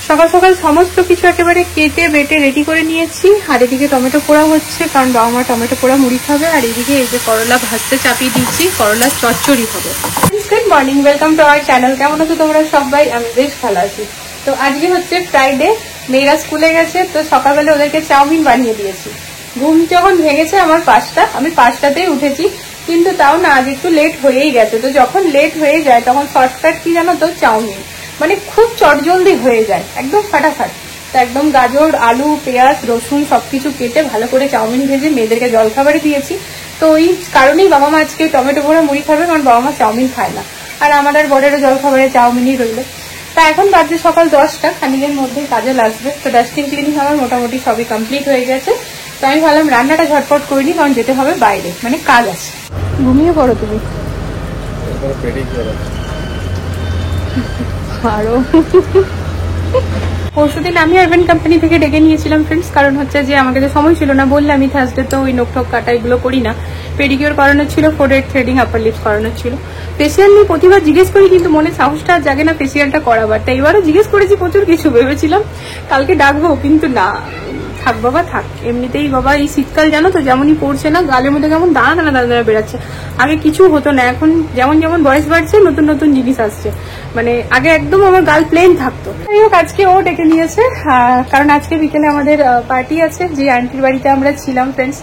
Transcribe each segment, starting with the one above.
সকাল সকাল সমস্ত কিছু একেবারে কেটে বেটে রেডি করে নিয়েছি। আর এদিকে টমেটো পোড়া হচ্ছে, কারণ বাবা মা টমেটো পোড়া মুড়ি খাবে। আর এদিকে এই যে করলা ভাজতে চাপিয়ে দিচ্ছি, করলার চচ্চড়ি হবে। Good morning, welcome to our channel. কেমন আছো তোমরা সবাই? আমি বেশ ভালো আছি। তো আজকে হচ্ছে ফ্রাইডে, মেয়েরা স্কুলে গেছে, তো সকালবেলা ওদেরকে চাউমিন বানিয়ে দিয়েছি। ঘুম যখন ভেঙেছে আমার 5টা, আমি 5টাতেই উঠেছি, কিন্তু তাও না আজ একটু লেট হয়েই গেছে। তো যখন লেট হয়ে যায় তখন শর্টকাট কি জানো তো, চাউমিন। মানে খুব চটজলদি হয়ে যায়, একদম ফাটাফাট। তো একদম গাজর, আলু, পেঁয়াজ, রসুন সবকিছু কেটে ভালো করে চাউমিন ভেজে মেয়েদেরকে জলখাবারে দিয়েছি। তো ওই কারণেই বাবা মা আজকে টমেটো পোড়া মুড়ি খাবে, কারণ বাবা মা চাউমিন খায় না। আর আমার আর বড়েরও জলখাবারে চাউমিনই রইল। তা এখন বাজে সকাল 10টা, খানিকের মধ্যেই কাজে লাগবে। তো ডাস্টিং ক্লিনিং আমার মোটামুটি সবই কমপ্লিট হয়ে গেছে। তো আমি ভাবলাম রান্নাটা ঝটপট করিনি, কারণ যেতে হবে বাইরে, মানে কাজ আছে। ঘুমিয়ে পড়ো তুমি আরো। পরশুদিন আমি আরবান কোম্পানি থেকে ডেকে নিয়েছিলাম ফ্রেন্ডস, কারণ হচ্ছে যে আমার কাছে সময় ছিল না। বললে আমি থার্সডে তো ওই নোক ঠোক কাটা এগুলো করি না। পেডিকিওর করানোর ছিল, ফোরেড থ্রেডিং, আপার লিপস করানোর ছিল। ফেসিয়াল নিয়ে প্রতিবার জিজ্ঞেস করি, কিন্তু মনে সাহসটা জাগে না ফেসিয়ালটা করাবার। তাই এবারও জিজ্ঞেস করেছি, প্রচুর কিছু ভেবেছিলাম কালকে ডাকবো, কিন্তু না, থাক বাবা থাক। এমনিতেই বাবা এই শীতকাল জানো তো যেমনই পড়ছে না, গালের মধ্যে কেমন দাঁড়া দাঁড়া বেড়াচ্ছে। আগে কিছু হতো না, এখন যেমন যেমন বয়স বাড়ছে নতুন নতুন জিনিস আসছে। মানে আগে একদম আমার গাল প্লেন থাকতো। যাই হোক, আজকে ও ডেকে নিয়েছে, কারণ আজকে বিকেলে আমাদের পার্টি আছে। যে আন্টির বাড়িতে আমরা ছিলাম ফ্রেন্ডস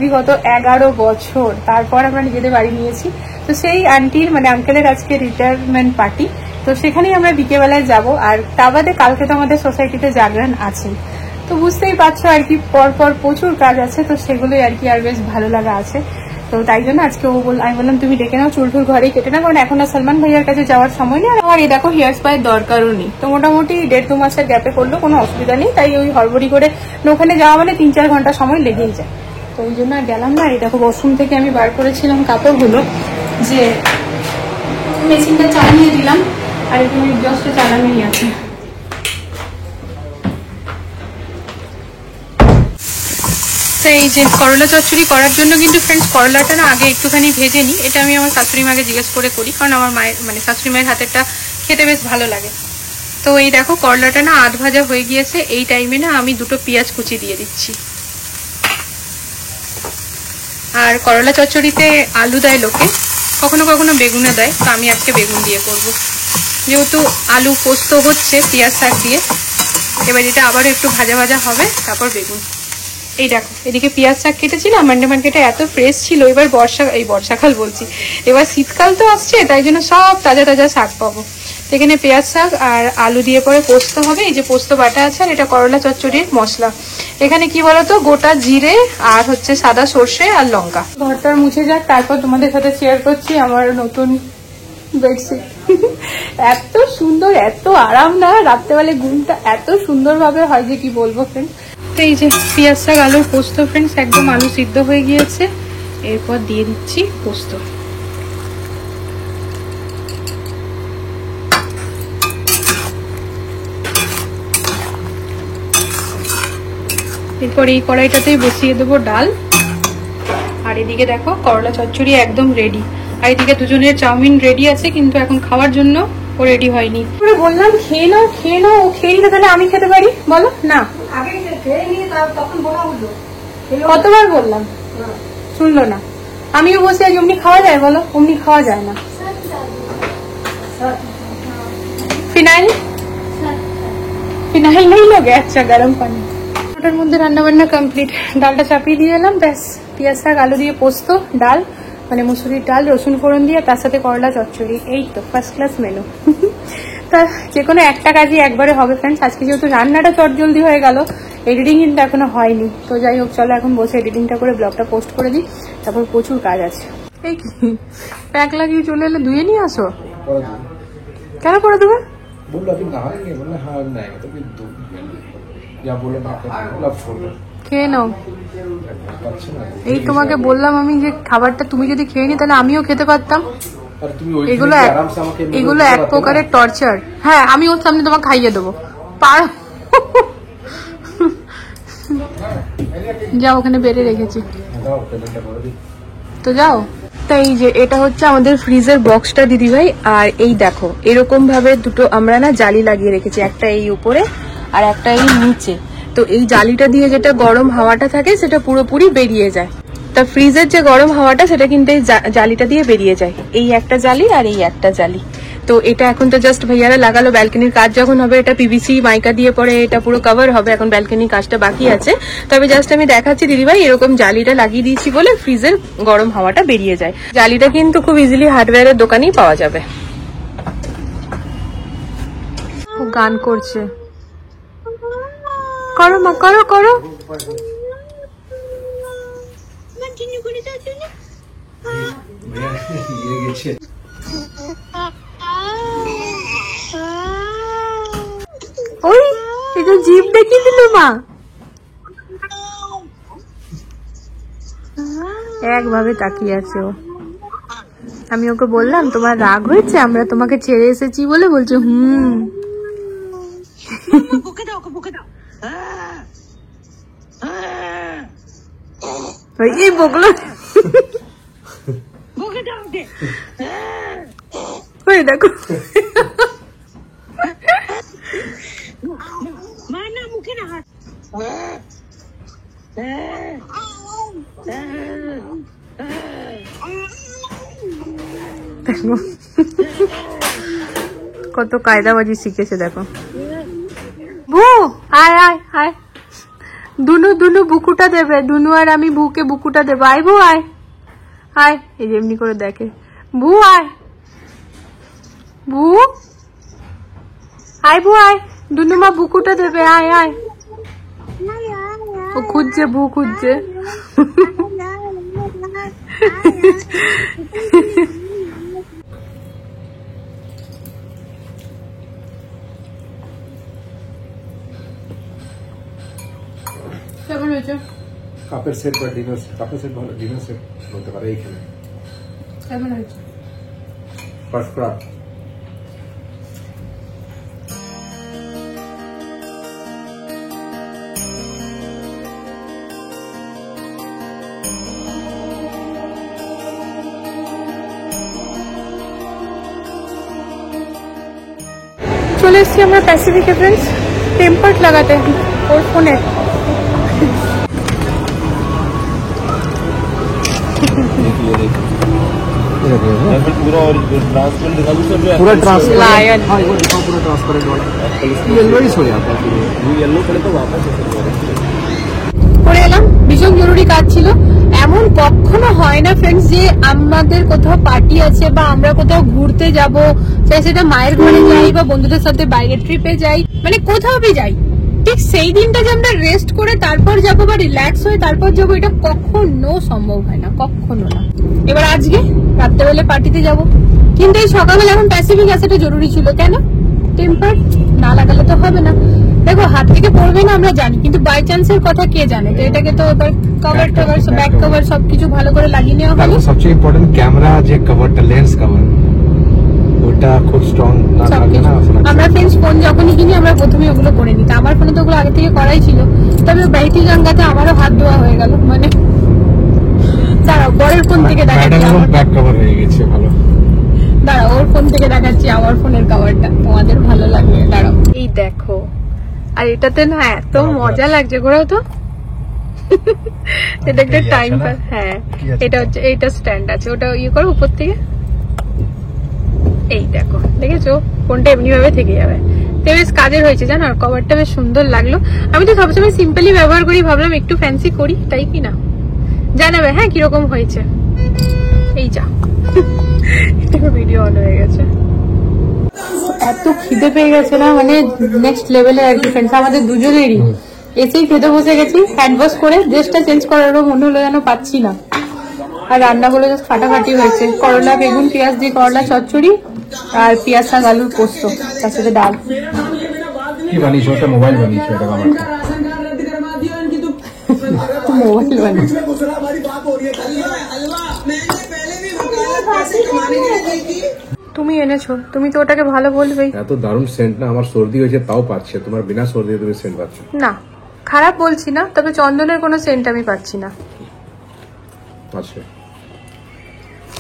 বিগত 11 বছর, তারপর আমরা নিজেদের বাড়ি নিয়েছি। তো সেই আন্টির মানে আঙ্কেলের আজকে রিটায়ারমেন্ট পার্টি। তো সেখানেই আমরা বিকেলবেলায় যাব। আর তা বাদে কালকে তো আমাদের সোসাইটিতে জাগরণ আছে। তো বুঝতেই পারছো আর কি, পর পর প্রচুর কাজ আছে। তো সেগুলোই আর কি, আর বেশ ভালো লাগা আছে। তো তাই জন্য আজকে আমি বললাম তুমি ডেকে নাও, চুল টুল ঘরেই কেটে না, কারণ এখন আর সালমান ভাইয়ার কাছে যাওয়ার সময় নেই। আর আমার এই দেখো হেয়ার স্পায়ের দরকারও নেই। তো মোটামুটি 1.5-2 মাসের গ্যাপে করলেও কোনো অসুবিধা নেই। তাই ওই হড়বড়ি করে ওখানে যাওয়া মানে 3-4 ঘন্টা সময় লেগেই যায়। তো ওই জন্য আর গেলাম না। এই দেখো ওয়াশরুম থেকে আমি বার করেছিলাম কাপড়গুলো, যে মেশিনটা চালিয়ে দিলাম। আর এখানে জাস্ট চালানোই আছে। এই যে করলা চচ্চড়ি করার জন্য কিন্তু ফ্রেন্ডস করলাটা না আগে একটুখানি ভেজে নিই। এটা আমি আমার শাশুড়ি মাকে জিজ্ঞেস করে করি, কারণ আমার মায়ের মানে শাশুড়ি মায়ের হাতেরটা খেতে বেশ ভালো লাগে। তো এই দেখো করলাটা না আধ ভাজা হয়ে গিয়েছে। এই টাইমে না আমি 2টো পেঁয়াজ কুচি দিয়ে দিচ্ছি। আর করলা চচ্চড়িতে আলু দেয় লোকে, কখনো কখনো বেগুনে দেয়। তো আমি আজকে বেগুন দিয়ে করব, যেহেতু আলু পোস্ত হচ্ছে পেঁয়াজ শাক দিয়ে। এবার এটা আবারও একটু ভাজা ভাজা হবে, তারপর বেগুন। এই দেখো এদিকে পেঁয়াজ শাক কেটেছিলাম, মান্ডে মার্কেটে এত ফ্রেশ ছিল। এবার বর্ষাকাল বলছি, এবার শীতকাল তো আসছে, তাই জন্য সব তাজা তাজা শাক পাবো। এখানে পেঁয়াজ শাক আর আলু দিয়ে পরে পোস্ত হবে। এই যে পোস্ত বাটা আছে, আর এটা করলা চচ্চড়ির মশলা। এখানে কি বলতো, গোটা জিরে আর হচ্ছে সাদা সর্ষে আর লঙ্কা। ঘরটা মুছে যাক, তারপর তোমাদের সাথে শেয়ার করছি আমার নতুন বেডশিট। এত সুন্দর, এত আরাম না, রাত্রেবেলা ঘুমটা এত সুন্দর ভাবে হয় যে কি বলবো ফ্রেন্ড। এই যে পেঁয়াজ শাক আলুর পোস্ত ফ্রেন্ডস, একদম আলু সিদ্ধ হয়ে গিয়েছে। এরপর দিয়ে দিচ্ছি পোস্ত। এরপর এই কড়াইটাতেই বসিয়ে দেবো ডাল। আর এদিকে দেখো করলা চচ্চড়ি একদম রেডি। আর এদিকে দুজনের চাউমিন রেডি আছে, কিন্তু এখন খাওয়ার জন্য ও রেডি হয়নি। বললাম খেয়ে নাও খেয়ে নাও, ও খেয়ে নিলে তাহলে আমি খেতে পারি, বলো না? কতবার বললাম, শুনলো না। আমিও বসে আছি, অমনি খাওয়া যায় বলো? অমনি খাওয়া যায় না। ফিনাইল ফিনাইল নেই লোক। আচ্ছা, গরম পানি। ওটার মধ্যে রান্না বান্না কমপ্লিট। ডালটা চাপিয়ে দিয়ে এলাম, ব্যাস। পেঁয়াজ শাক আলু দিয়ে পোস্ত, ডাল মানে মুসুরির ডাল, রসুন ফোড়ন দিয়ে, তার সাথে করলা চচ্চড়ি। এই তো ফার্স্ট ক্লাস মেনু। তা যে কোনো একটা কাজই একবারে হবে ফ্রেন্ডস। আজকে যেহেতু রান্নাটা চটজলদি হয়ে গেল, এডিটিং কিন্তু এখনো হয়নি। তো যাই হোক, চলো এখন বসে এডিটিংটা করে ব্লগটা পোস্ট করে দিই, তারপর প্রচুর কাজ আছে। এই কি প্যাক লাগিয়ে চলে এলে, ধুয়ে নিয়ে আসো। কেন করে দেবে? খেয়ে নাও। এই তোমাকে বললাম আমি যে খাবারটা তুমি যদি খেয়ে নি, তাহলে আমিও খেতে পারতাম। এগুলো এক প্রকারের টর্চার। হ্যাঁ, আমি ওর সামনে তোমাকে খাইয়ে দেবো। যাও, ওখানে বেড়ে রেখেছি, তো যাও। তাই যে এটা হচ্ছে আমাদের ফ্রিজের বক্সটা দিদিভাই। আর এই দেখো এরকম ভাবে দুটো আমরা না জালি লাগিয়ে রেখেছি, একটা এই উপরে আর একটা এই নিচে। তো এই জালিটা দিয়ে যেটা গরম হাওয়াটা থাকে সেটা পুরোপুরি বেরিয়ে যায়। তা ফ্রিজের যে গরম হাওয়াটা সেটা কিন্তু এই জালিটা দিয়ে বেরিয়ে যায়। এই একটা জালি আর এই একটা জালি। তো এটা এখন তো জাস্ট ভাইয়ারা লাগালো, ব্যালকনির কাজ যখন হবে এটা পিভিসি মাইকা দিয়ে পরে এটা পুরো কভার হবে। এখন ব্যালকনির কাজটা বাকি আছে, তবে জাস্ট আমি দেখাচ্ছি দিদিভাই এরকম জালিটা লাগিয়ে দিয়েছি বলে ফ্রিজের গরম হাওয়াটা বেরিয়ে যায়। জালিটা কিন্তু খুব ইজিলি হার্ডওয়্যারের দোকানেই পাওয়া যাবে। গান করছে, করো মা করো করো। ওই এটা জিভ দেখিয়ে দিল মা, একভাবে তাকিয়ে আছে ও। আমি ওকে বললাম তোমার রাগ হয়েছে, আমরা তোমাকে ছেড়ে এসেছি বলে, বলছে হুম। এই বকলো দেখো কত কায়দাবাজি শিখেছে দেখো। ভু আয় আয় আয়, দুনু দুনু বুকুটা দেবে, দুনু আর আমি ভুকে বুকুটা দেবো। আয় ভু আয় আয়, এই যে এমনি করে দেখে। ভু আয়, ভু আয়, ভু আয়, দুনু মা বুকুটা দেবে। আয় আয়, ও খুঁজছে, ভু খুঁজছে। কেমন হয়েছে? কাপের সেট বা ডিনার কাপের সেট ভালো, ডিনার সেট বলতে পারে এইখানে। কেমন হয়েছে? First class. চলে এসছি আমরা প্যাসিফিকে ফ্রেন্ডস, টেম্পার্ড লাগাতে ওর ফোনে। पूरा ट्रांसपेरेंट दिखा दूं सर, पूरा ट्रांसपेरेंट। हाँ वो दिखाओ पूरा ट्रांसपेरेंट वाला, येलो ही हो जाता है। ये येलो करे तो वापस করে এলাম, ভীষণ জরুরি কাজ ছিল। এমন কখনো হয় না ফ্রেন্ডস যে আমাদের কোথাও পার্টি আছে বা আমরা কোথাও ঘুরতে যাব, চাই সেটা মায়ের ঘরে যাই বা বন্ধুদের সাথে বাইরে ট্রিপে যাই, মানে কোথাও भी যাই, ঠিক সেই দিনটা যে আমরা রেস্ট করে তারপর যাবো বা রিল্যাক্স হয়ে তারপর যাবো, এটা কখনো সম্ভব হয় না, কখনো না। এবার আজকে রাত্রেবেলা পার্টিতে যাব, কিন্তু এই সকালবেলা এখন প্যাসিফিক আসাটা জরুরি ছিল। কেন? টেম্পার না লাগালে তো হবে না। দেখো হাত থেকে পড়বে না আমরা জানি, কিন্তু বাই চান্সের কথা কে জানে। তো এটাকে তো এবার কভার টভার ব্যাক কভার সবকিছু ভালো করে লাগিয়ে নেওয়া হলো। সবচেয়ে ইম্পর্টেন্ট ক্যামেরা যে কভারটা, লেন্স কভার, ওটা খুব স্ট্রং না থাকে না। আমরা ফ্রেন্ডস ফোন যখনই কিনি আমরা প্রথমে ওগুলো করে নিই, আমার ফোনে তো ওগুলো আগে থেকে করাই ছিল। তবে ব্যাটারি জাঙ্গাতে আমারও হাত ধোয়া হয়ে গেল, মানে দাঁড়াও বরের ফোন থেকে দেখাচ্ছি, আমার ব্যাক কভার হয়ে গেছে ভালো। দাঁড়াও ওর ফোন থেকে দেখাচ্ছি আমার ফোনের কভারটা, তোমাদের ভালো লাগবে। দাঁড়াও, এই দেখো। আর এটাতে না এত মজা লাগছে, ঘোরাও তো। এটা একটা টাইম পাস। হ্যাঁ এটা হচ্ছে, এইটা স্ট্যান্ড আছে, ওটা ইয়ে করো উপর থেকে। এই দেখো, দেখেছো ফোনটা এমনি ভাবে থেকে যাবে। তো বেশ কাজের হয়েছে জানো, আর কভারটা বেশ সুন্দর লাগলো। আমি তো সবসময় সিম্পলি ব্যবহার করি, ভাবলাম একটু ফ্যান্সি করি, তাই কি না। জানাবে হ্যাঁ কিরকম হয়েছে। এই যা ভিডিও অন হয়ে গেছে। এত খিদে পেয়ে গেছে না, মানে নেক্সট লেভেলে আর কি ফ্রেন্ডস, আমাদের দুজনেরই। এসেই খেতে বসে গেছি, হ্যান্ড ওয়াশ করে ড্রেসটা চেঞ্জ করারও মনে হলো যেন পাচ্ছি না। আর রান্নাগুলো জাস্ট ফাটাফাটি হয়েছে, করলা বেগুন পেঁয়াজ দিয়ে করলা চচ্চড়ি আর পেঁয়াজ শাক আলুর পোস্ত, তার সাথে ডাল। কি বানিয়েছো? ওটা মোবাইল বানিয়েছো? এটা আমার মোবাইল বানিয়েছো? তুমি এনেছো, তুমি তো ওটাকে ভালো বলবেই। এত দারুণ সেন্ট না, আমার সর্দি হয়েছে তাও পাচ্ছে, তোমার বিনা সর্দি তুমি সেন্ট পাচ্ছ না। খারাপ বলছি না, তবে চন্দনের কোনো সেন্ট আমি পাচ্ছি না। আচ্ছা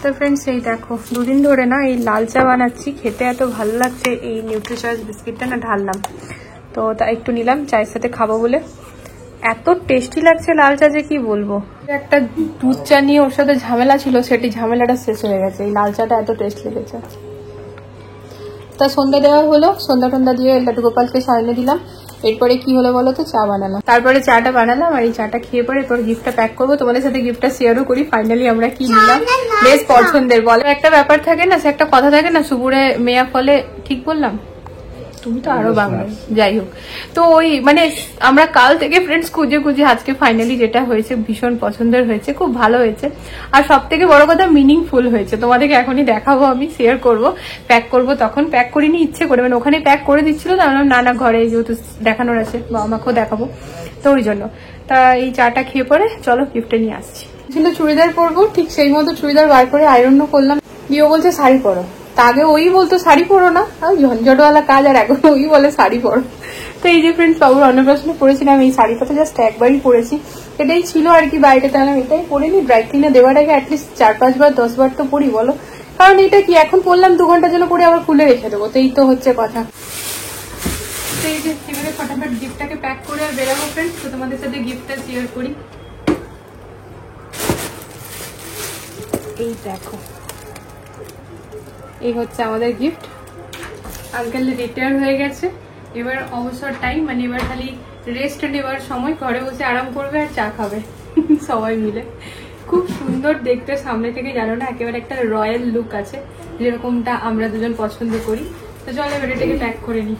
তো ফ্রেন্ডস এই দেখো দুদিন ধরে না এই লাল চা বানাচ্ছি, খেতে এত ভালো লাগছে। এই নিউট্রিচয়েস বিস্কিটটা না ঢাললাম, তো তা একটু নিলাম চায়ের সাথে খাবো বলে। এত টেস্টি লাগছে লাল চা যে কি বলবো। একটা দুধ চা নিয়ে ওর সাথে ঝামেলা ছিল, সেটি ঝামেলাটা শেষ হয়ে গেছে। এই লাল চাটা এত টেস্ট লেগেছে। তা সন্ধ্যা দেওয়া হলো, সন্ধ্যা দিয়ে লাড্ডু গোপালকে সামনে দিলাম। এরপরে কি হলো বলো তো, চা বানালাম। তারপরে চাটা বানালাম, আর এই চাটা খেয়ে পরে এরপর গিফটটা প্যাক করবো, তোমাদের সাথে গিফটটা শেয়ারও করি। ফাইনালি আমরা কি নিলাম, বেশ পছন্দের। বলে একটা ব্যাপার থাকে না, সে একটা কথা থাকে না, সুপুরে মেয়া ফলে, ঠিক বললাম? তুমি তো আরো বাংলা, যাই হোক। তো ওই মানে আমরা কাল থেকে ফ্রেন্ডস খুঁজে আজকে ফাইনালি যেটা হয়েছে ভীষণ পছন্দের হয়েছে, খুব ভালো হয়েছে। আর সব থেকে বড় কথা মিনিংফুল হয়েছে। তোমাদেরকে এখনই দেখাবো, আমি শেয়ার করব, প্যাক করব। তখন প্যাক করিনি ইচ্ছে করে, মানে ওখানে প্যাক করে দিচ্ছিল, তো আমরা নানা ঘরে যেহেতু দেখানোর আছে, বাবা মাকেও দেখাবো, তো ওই জন্য। তা এই চাটা খেয়ে পরে চলো গিফটে নিয়ে আসছি। ছিল চুড়িদার পরবো, ঠিক সেই মতো চুড়িদার বার করে আয়রনও করলাম। দিও বলছে শাড়ি পরো, তা আগে ওই বলতো শাড়ি পরো না, ঝঞ্ঝটওয়ালা কাজ, আর এখন ওই বলে শাড়ি পরো। তো এই যে ফ্রেন্ডস বাবুর অন্নপ্রাশনে পরেছিলাম এই শাড়িটা, তো জাস্ট একবারই পরেছি, এটাই ছিল আর কি বাইরে। তাহলে এটাই পরিনি, ড্রাই ক্লিনে দেওয়ার আগে অ্যাটলিস্ট 4-5 বার 10 বার তো পরি বলো। কারণ এটা কি এখন পরলাম 2 ঘন্টার জন্য পরে আবার খুলে রেখে দেবো, তো এই তো হচ্ছে কথা। তো এই যে এবারে ফটাফট গিফটটাকে প্যাক করে আর বেরাবো ফ্রেন্ডস, তো তোমাদের সাথে গিফটটা শেয়ার করি। এই দেখো, এই হচ্ছে আমাদের গিফট। আঙ্কেল রিটায়ার হয়ে গেছে, এবার অবসর টাইম, মানে এবার খালি রেস্ট নেওয়ার সময়, ঘরে বসে আরাম করবে আর চা খাবে সবাই মিলে। খুব সুন্দর দেখতে সামনে থেকে, জানো না, একেবারে একটা রয়্যাল লুক আছে, যেরকমটা আমরা দুজন পছন্দ করি। তো চলো এবার এটাকে প্যাক করে নিই।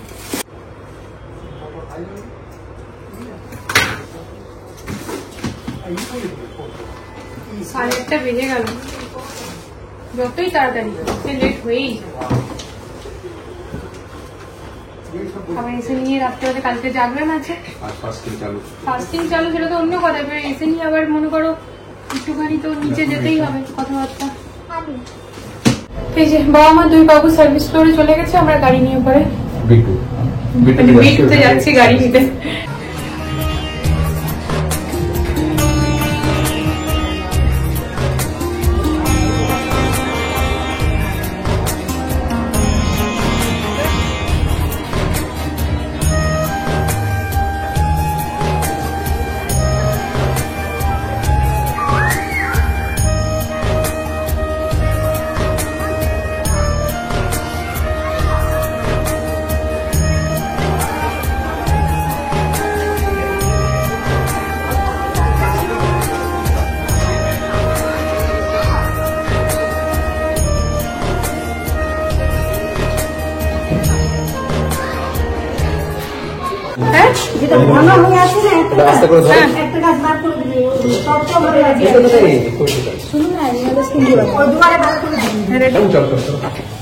সাড়ে 1টা বেজে গেল, যতই তাড়াতাড়ি লেট হয়েই যায়। আবার এসে নিয়ে রাত্রে কালকে জাগরণ আছে, ফাস্টিং চালু, সেটা তো অন্য কথা। এসে নিয়ে আবার মনে করো একটুখানি তো নিচে যেতেই হবে, কথাবার্তা। এই যে বাবা মা 2 বাবু সার্ভিস ফ্লোরে চলে গেছে, আমরা গাড়ি নিয়ে পরে বিটুতে যাচ্ছি গাড়ি নিতে।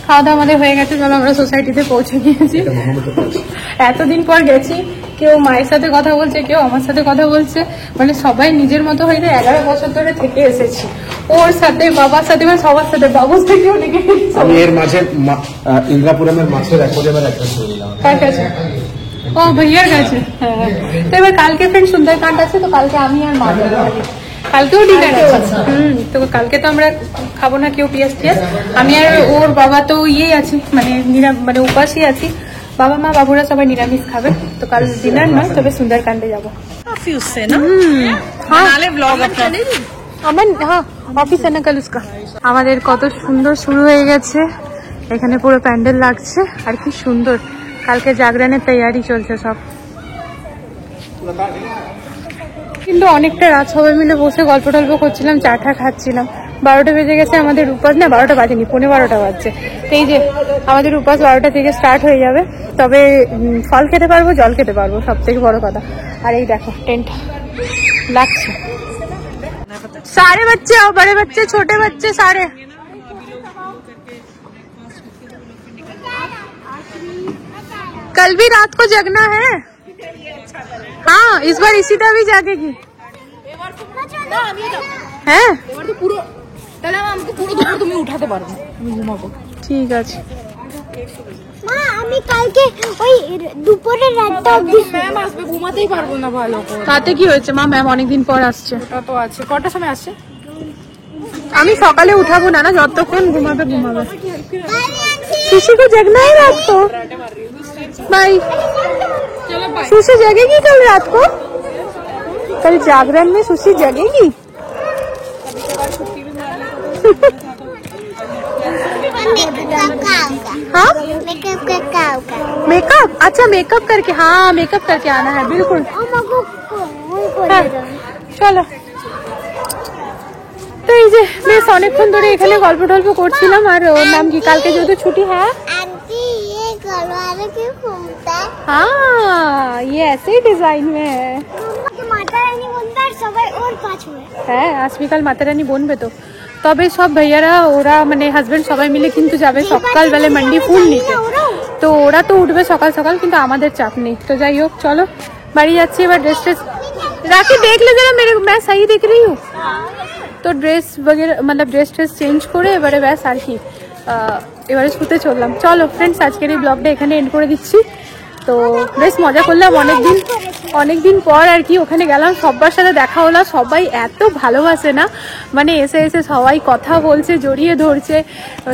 খাওয়া দাওয়া আমাদের হয়ে গেছে, চলো আমরা সোসাইটিতে পৌঁছে গিয়েছি। এতদিন পর গেছি, কেউ মায়ের সাথে কথা বলছে, কেউ আমার সাথে কথা বলছে, মানে সবাই নিজের মতো হয়ে যায়। 11 বছর ধরে থেকে এসেছি ওর সাথে, বাবার সাথে, সবার সাথে, বাবুর থেকে অনেকে। আমি এর মাঝে ইন্দ্রাপুরমের মাছের অ্যাকোয়ারিয়ামের একটা স্টোরি দিলাম। কার কাছে? ও ভাইয়ার কাছে। হ্যাঁ, তো এবার কালকে ফ্রেন্ড সুন্দরকাণ্ড আছে, তো কালকে আমি আর মা কালকেও ডিনার আছে। তো কালকে তো আমরা খাবো না কেউ পিয়াজ টিয়াজ, আমি আর ওর বাবা তো ইয়েই আছি, মানে উপাসই আছি। বাবা মা বাবুরা সবাই নিরামিষ খাবে, তো কাল ডিনার নয়, তবে সুন্দরকাণ্ডে যাবো। অফিস है ना कल उसका। আমাদের কত সুন্দর শুরু হয়ে গেছে, এখানে পুরো প্যান্ডেল লাগছে, আর কি সুন্দর। কালকে জাগরণের তৈরি চলছে সব। কিন্তু অনেকটা রাত সবাই মিলে বসে গল্প টল্প করছিলাম, চা টা খাচ্ছিলাম। 12টা বেজে গেছে আমাদের উপাস, না 12টা বাজেনি, 12:15 বাজছে। তো এই যে আমাদের উপাস 12টা থেকে স্টার্ট হয়ে যাবে, তবে ফল খেতে পারবো, জল খেতে পারবো, সব থেকে বড় কথা। আর এই দেখো টেন্ট লাগছে, सारे बच्चे और बड़े बच्चे, छोटे बच्चे सारे। कल भी रात को जगना है। हाँ, इस बार इसी तरह भी जागेगी है। ঠিক আছে মা, আমি কালকে ওই দুপুরে রাতটা অবধি ম্যাম আসবে, ঘুমাতেই পারবো না ভালো করে। তাতে কি হয়েছে মা, ম্যাম অনেকদিন পর আসছে। ওটা তো আছে, কটার সময় আসছে? আমি সকালে উঠাবো না, না যতক্ষণ ঘুমাবে ঘুমাবে। सुशी को जगना है रात को भाई। सुशी जगेगी कल रात को? कल जागरण में सुशी जगेगी? हाँ मेकअप, अच्छा मेकअप करके, हाँ मेकअप करके आना है बिल्कुल। हाँ, चलो। তো এই যে বেশ অনেকক্ষণ ধরে এখানে গল্প টল্প করছিলাম। আর ওর নাম কি, কালকে যেহেতু ছুটি। হ্যাঁ हाँ ये ऐसे ही डिजाइन में है। माता रानी बनता है सबाई और पाँच में। হ্যাঁ আজ বিকাল মাতা রানী বনবে তো। তবে সব ভাইয়ারা ওরা মানে হাজবেন্ড সবাই মিলে কিন্তু যাবে সকালবেলা মান্ডি ফুল নিতে। তো ওরা তো উঠবে সকাল সকাল, কিন্তু আমাদের চাপ নেই। তো যাই হোক চলো বাড়ি যাচ্ছি এবার। ड्रेस ट्रेस राखी देख ले जरा मेरे, मैं सही दिख रही हूँ? তো ড্রেস वगैरह मतलब ড্রেস ট্রেস চেঞ্জ করে এবারে ব্যাস আর কি এবারে শুতে চললাম। চলো ফ্রেন্ডস আজকের এই ব্লগটা এখানে এন্ড করে দিচ্ছি। তো বেশ মজা করলাম অনেকদিন পর আর কি। ওখানে গেলাম, সবার সাথে দেখা হলো, সবাই এত ভালোবাসে না, মানে এসে এসে সবাই কথা বলছে, জড়িয়ে ধরছে,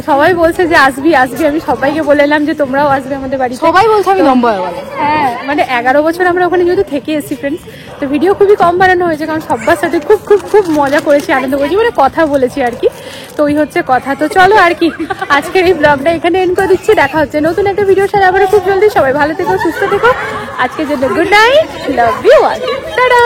সবাই বলছে যে আসবি আসবি। আমি সবাইকে বললাম যে তোমরাও আসবে আমাদের বাড়িতে। সবাই বলছে আমি লম্বা হয়ে গেলাম। হ্যাঁ মানে 11 বছর আমরা ওখানে যেহেতু থেকে এসেছি ফ্রেন্ডস, তো ভিডিও খুবই কম বানানো হয়েছে, কারণ সবার সাথে খুব খুব খুব মজা করেছি, আনন্দ করেছি, মানে কথা বলেছি আর কি। তো ওই হচ্ছে কথা। তো চলো আর কি আজকের এই ব্লগটা এখানে এন্ড করে দিচ্ছি। দেখা হচ্ছে নতুন একটা ভিডিওর সাথে আবার খুব জলদি। সবাই ভালো থেকো, সুস্থ থেকো। আজকে জন্য good night, love you all, tata.